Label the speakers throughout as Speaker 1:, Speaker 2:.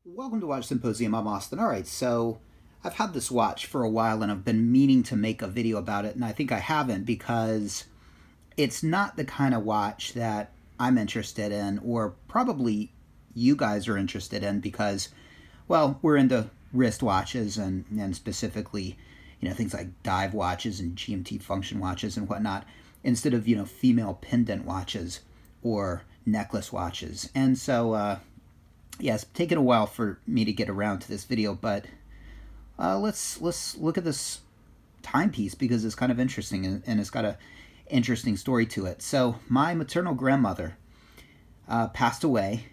Speaker 1: Welcome to Watch Symposium. I'm Austin. Alright, so I've had this watch for a while and I've been meaning to make a video about it, and I think I haven't because it's not the kind of watch that I'm interested in, or probably you guys are interested in, because, well, we're into wrist watches and specifically, things like dive watches and GMT function watches and whatnot, instead of, female pendant watches or necklace watches. And so, yeah, it's taken a while for me to get around to this video, but let's look at this timepiece because it's kind of interesting and it's got an interesting story to it. So my maternal grandmother passed away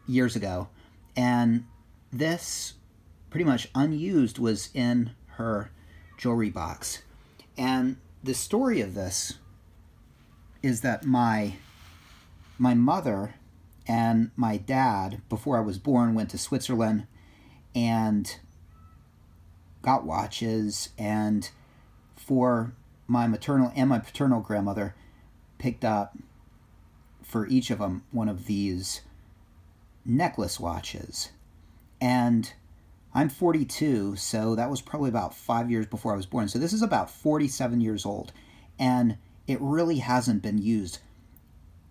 Speaker 1: years ago, and this, pretty much unused, was in her jewelry box. And the story of this is that my mother and my dad, before I was born, went to Switzerland and got watches, and for my maternal and my paternal grandmother, picked up for each of them one of these necklace watches. And I'm 42, so that was probably about 5 years before I was born. So this is about 47 years old, and it really hasn't been used.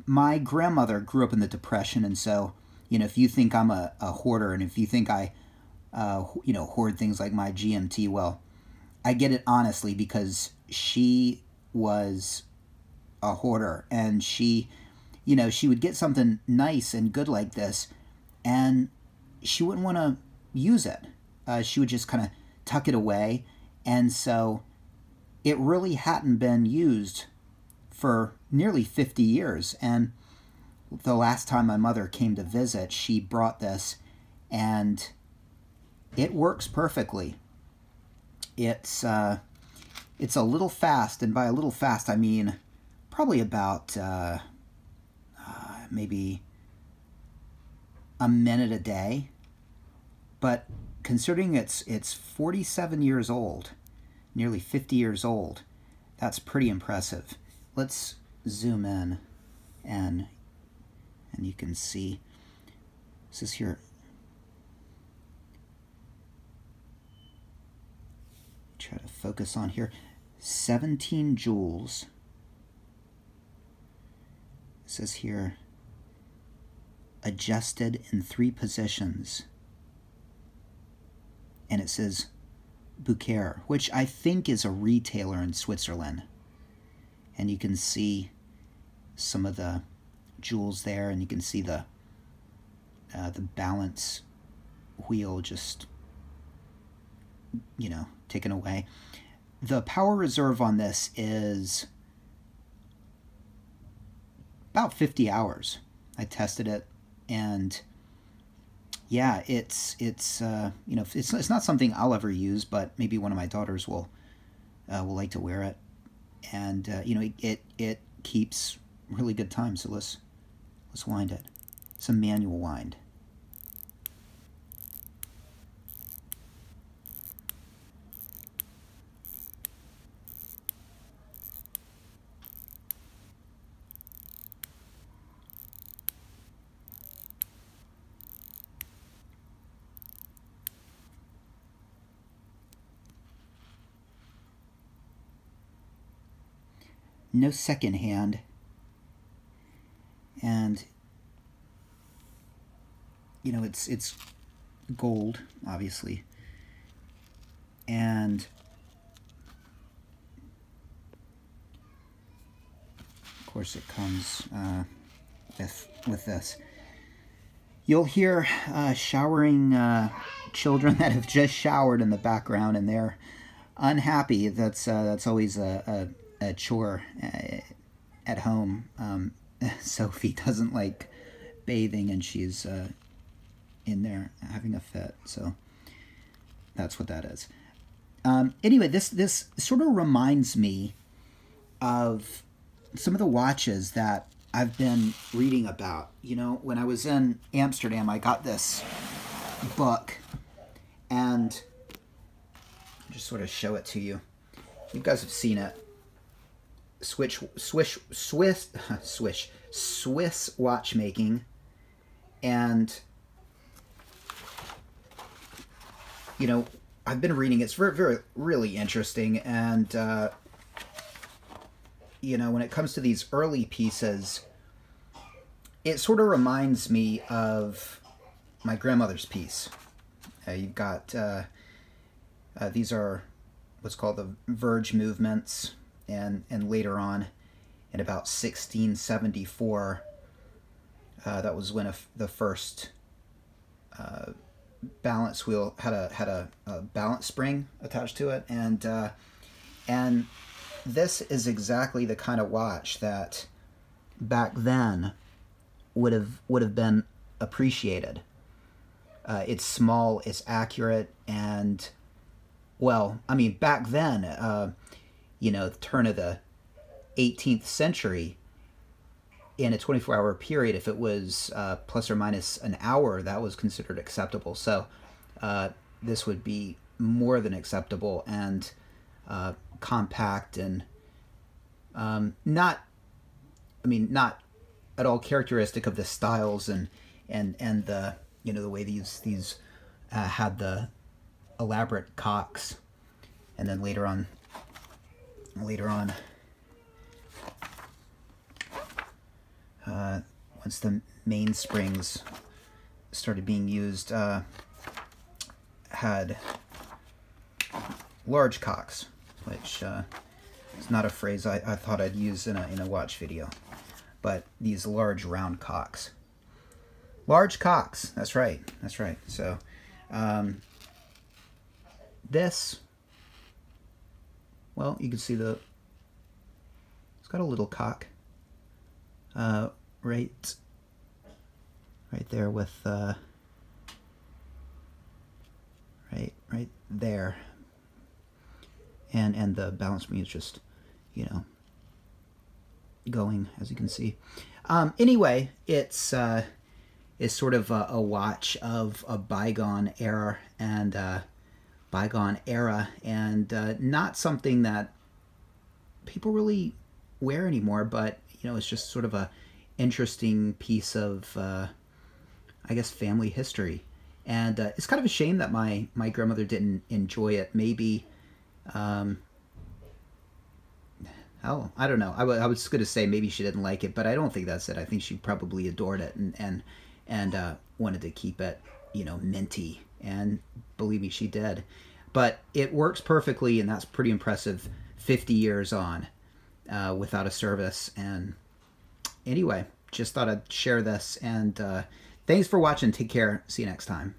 Speaker 1: My grandmother grew up in the Depression, and so, if you think I'm a hoarder, and if you think I, hoard things like my GMT, well, I get it honestly, because she was a hoarder, and she would get something nice and good like this, and she wouldn't want to use it. She would just kind of tuck it away, and so it really hadn't been used for nearly 50 years. And the last time my mother came to visit, she brought this, and it works perfectly. It's a little fast, and by a little fast I mean probably about maybe a minute a day. But considering it's 47 years old, nearly 50 years old, that's pretty impressive. Let's zoom in, and you can see this is here. Try to focus on here. 17 jewels. It says here, adjusted in 3 positions. And it says Bouquet, which I think is a retailer in Switzerland. And you can see some of the jewels there, and you can see the balance wheel just, taken away. The power reserve on this is about 50 hours. I tested it, and yeah, it's not something I'll ever use, but maybe one of my daughters will like to wear it. And it keeps really good time. So let's wind it. It's a manual wind. No second hand, and it's gold, obviously, and of course it comes with this. You'll hear showering children that have just showered in the background, and they're unhappy. That's always a chore at home. Sophie doesn't like bathing, and she's in there having a fit, so that's what that is. Anyway, this sort of reminds me of some of the watches that I've been reading about. When I was in Amsterdam, I got this book, and I'll just sort of show it to you. You guys have seen it. Swiss watchmaking, and you know, I've been reading. It's really interesting. And, you know, when it comes to these early pieces, it sort of reminds me of my grandmother's piece. You've got, these are what's called the Verge movements. And later on, in about 1674, that was when the first balance wheel had a balance spring attached to it, and this is exactly the kind of watch that back then would have been appreciated. It's small, it's accurate, and well, I mean, back then, you know, the turn of the 18th century, in a 24-hour period, if it was plus or minus an hour, that was considered acceptable. So this would be more than acceptable, and compact, and not at all characteristic of the styles and the, you know, the way these had the elaborate cocks, and then later on once the mainsprings started being used, had large cocks, which is not a phrase I thought I'd use in a watch video, but these large round cocks. Large cocks, that's right. So this, well, you can see it's got a little cock right there with right there, and the balance beam is just, you know, going, as you can see. Anyway, it's sort of a watch of a bygone era, and not something that people really wear anymore, but, you know, it's just sort of a interesting piece of, I guess, family history. And it's kind of a shame that my grandmother didn't enjoy it. Maybe, I don't know. I was going to say maybe she didn't like it, but I don't think that's it. I think she probably adored it and wanted to keep it, you know, minty. And believe me, she did. But it works perfectly, and that's pretty impressive 50 years on without a service. And anyway, just thought I'd share this. And thanks for watching. Take care. See you next time.